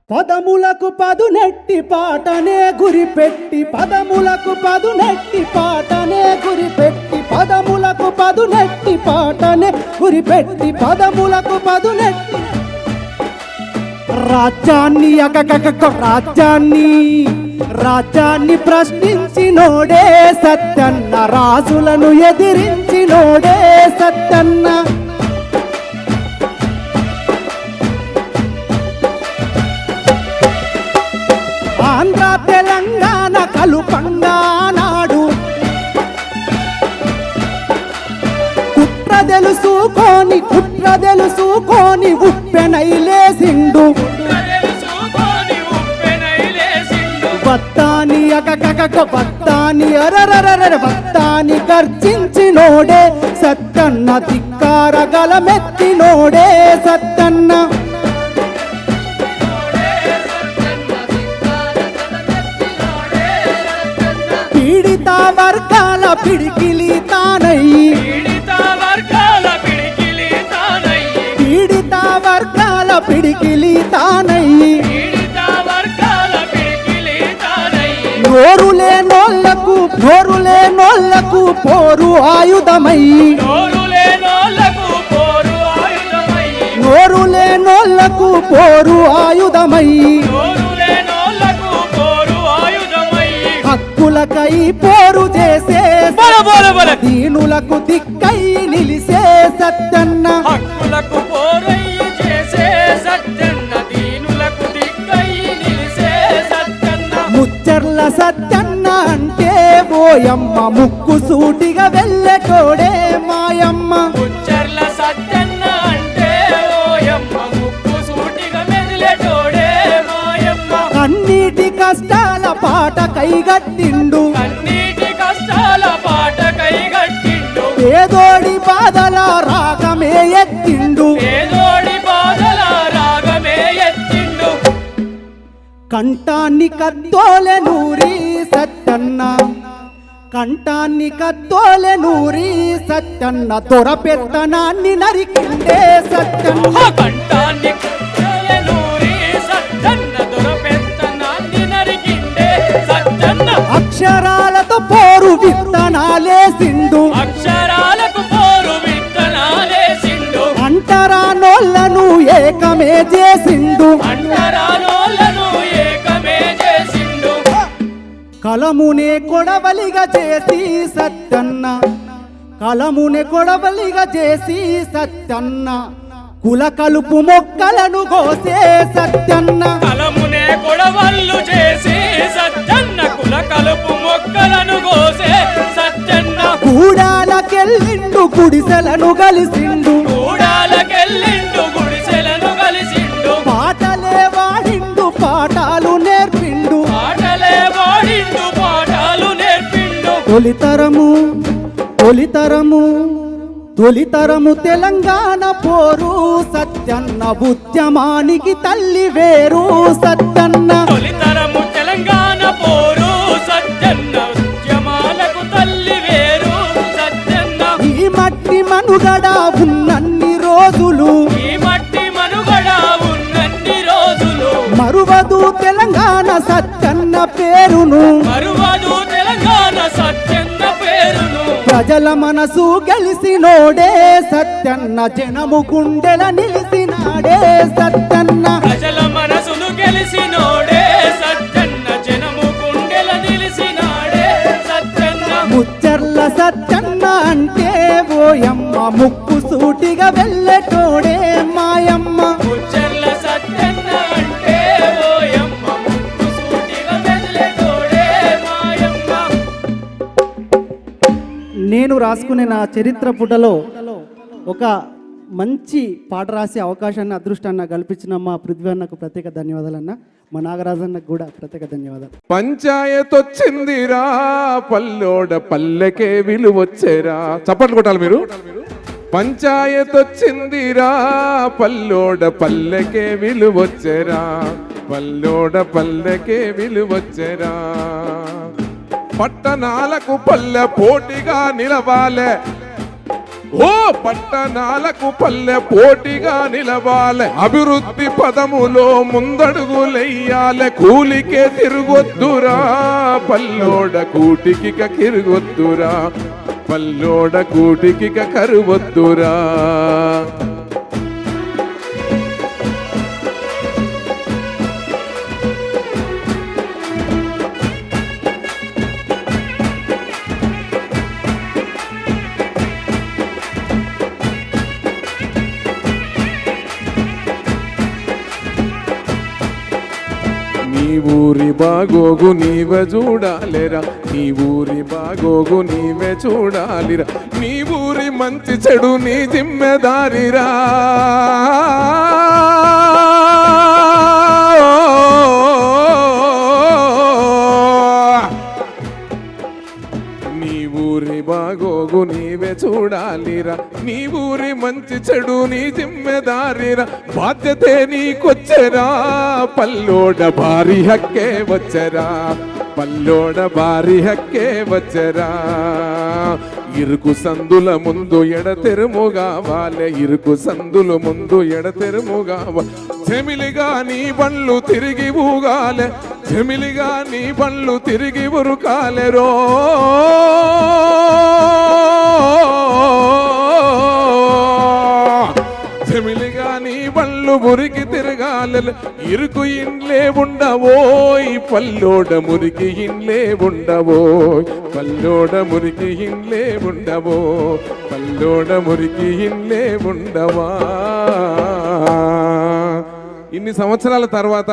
పదములకు పదునెట్టి పాటనే గురిపెట్టి పదములకు పదునెట్టి పాటనే గురిపెట్టి పదములకు పదునెట్టి పాటనే గురిపెట్టి పదములకు పదునెట్టి రాజ్యాన్ని రాజ్యాన్ని ప్రశ్నించినోడే సత్యన్న, రాజులను ఎదిరించినోడే సత్యన్న. ఆంధ్ర తెలంగాణ కలుపంగా నాడు కుట్ర తెలుసుకొని ఉప్పెనైలేసిండు. బత్తాని బత్తాని బత్తాని గర్జించినోడే సత్తన్న, ధిక్కార గలమెత్తినోడే సత్తన్న. పీడిత వర్గాల పిడికిలి తానయ్యి పీడిత వర్గాల పిడికిలి తానయ్యి నోరు లేనోళ్లకు పోరు ఆయుధమై నోరు లేనోళ్లకు పోరు ఆయుధమై హక్కులకై పోరు చేసే దీనులకు దిక్కై నిలిసే సత్తన్న. హక్కులకు పోరయ్యి చేసే సత్తన్న, దీనులకు దిక్కై నిలిసే సత్తన్న. ముచ్చర్ల సత్తన్న అంటే ఓయమ్మ, ముక్కు సూటిగా వెళ్ళటోడే మాయమ్మ. ముచ్చర్ల సత్తన్న అంటే ఓయమ్మ, ముక్కు సూటిగా మెదిలేటోడే మాయమ్మ. కన్నీటి కష్టాల పాట కైగట్టిండు, కన్నీటి కష్టాల పాట కైగట్టిండు. పేదోడి బాధల రాగమే ఎత్తిండు, పేదోడి బాధల రాగమే ఎత్తిండు. కంఠాన్ని కత్తోలె నూరి సత్తన్న, కంఠాన్ని కత్తోలె నూరి సత్తన్న, దొరపెత్తనాన్ని నరికిండే సత్తన్న. కంఠాన్ని కత్తోలె నూరి సత్తన్న, దొరపెత్తనాన్ని నరికిండే సత్తన్న. అక్షరాలతో పోరు విత్తనాలేసిండు, అక్షరాలకు పోరు విత్తనాలేసిండు. అంటరానోళ్లను ఏకమే చేసిండు, అంటరానోళ్లను ఏకమే చేసిండు. కలమునే కొడవలిగా చేసి సత్తన్న, కలమునే కొడవలిగా చేసి సత్తన్న, కుల కలుపు మొక్కలను కోసే సత్తన్న. కలమునే కొడవళ్ళు చేసి సత్తన్న, కుల కలుపు మొక్కలను కోసే సత్తన్న. గూడాలకెళ్ళిండు గుడిసెలను కలిసిండు, గూడాలకెళ్ళిండు గుడిసెలను కలిసిండు. పాటలే వాడిండు పాఠాలు నేర్పిండు, పాటలే వాడిండు పాఠాలు నేర్పిండు. తొలితరము తెలంగాణ పోరు సత్యన్న, ఉద్యమానికి తల్లి వేరు సత్తన్న. తొలితరము తెలంగాణ పోరు సత్తన్న, ఉద్యమాలకు తల్లి వేరు సత్తన్న. ఈ మట్టి మనుగడ ఉన్నన్ని రోజులు, ఈ మట్టి మనుగడ ఉన్నన్ని రోజులు మరువదు తెలంగాణ సత్తన్న పేరును, మరువదు తెలంగాణ సత్తన్న పేరును. ప్రజల మనసు గెలిసినోడే సత్తన్న, జనము గుండెల నిలిసినాడే సత్తన్న. ప్రజల మనసును గెలిసినోడే సత్తన్న, జనము గుండెల నిలిసినాడే సత్తన్న. ముచ్చర్ల సత్తన్న అంటే ఓయమ్మ, ముక్కు సూటిగా వెళ్ళటోడే మాయమ్మ. ముచ్చర్ల సత్తన్న అంటే ఓయమ్మ, ముక్కు సూటిగా మెదిలేటోడే మాయమ్మ. నేను రాసుకునే నా చరిత్ర పుటలో ఒక మంచి పాట రాసే అవకాశాన్ని అదృష్టాన్ని నాకు కల్పించిన మా పృథ్వీ అన్నకు ప్రత్యేక ధన్యవాదాలు అన్న, మా నాగరాజన్నకు కూడా ప్రత్యేక ధన్యవాదాలు. పంచాయత్ వచ్చిందిరా పల్లోడ పల్లెకే విలువొచ్చేరా. చప్పట్లు కొట్టాలి మీరు. పంచాయత్ వచ్చిందిరా పల్లోడ పల్లెకే విలువొచ్చేరా, పల్లోడ పల్లెకే విలువొచ్చేరా. పట్టణాలకు పల్లె పోటీగా నిలవాలే, ఓ పట్టణాలకు పల్లె పోటీగా నిలవాలె, అభివృద్ధి పదములో ముందడుగులెయ్యాలె. కూలికే తిరుగొద్దురా పల్లోడ కూటికిక కిరుగొద్దురా, పల్లోడ కూటికిక కరువొద్దురా. నీ ఊరి బాగోగు నీవే చూడాలిరా, నీ ఊరి బాగోగు నీవే చూడాలిరా. నీ ఊరి మంచి చెడు నీ జిమ్మెదారిరా. నీ ఊరి బాగోగు నీవే చూడాలిరా, నీ ఊరి మంచి చెడు నీ జిమ్మెదారిరా. బాధ్యతే నీకొచ్చరా పల్లోడ భారీ హక్కే వచ్చరా, పల్లోడ భారీ హక్కే వచ్చరా. ఇరుకు సందుల ముందు ఎడతెరుముగా వాలే, ఇరుకు సందుల ముందు ఎడతెరుముగా చెమిలిగా నీ బండ్లు తిరిగి ఊగాలే, చెమిలిగా నీ బండ్లు తిరిగి ఉరుకాలెరో. చెమిలిగా నీ బండ్లు మురికి తిరగాలి, ఇరుకు ఇండ్లే ఉండవోయ్ పల్లోడ మురికి ఇండ్లే ఉండవోయ్, పల్లోడ మురికి ఇండ్లే ఉండవో, పల్లోడ మురికి ఇండ్లే ఉండవా. ఇన్ని సంవత్సరాల తర్వాత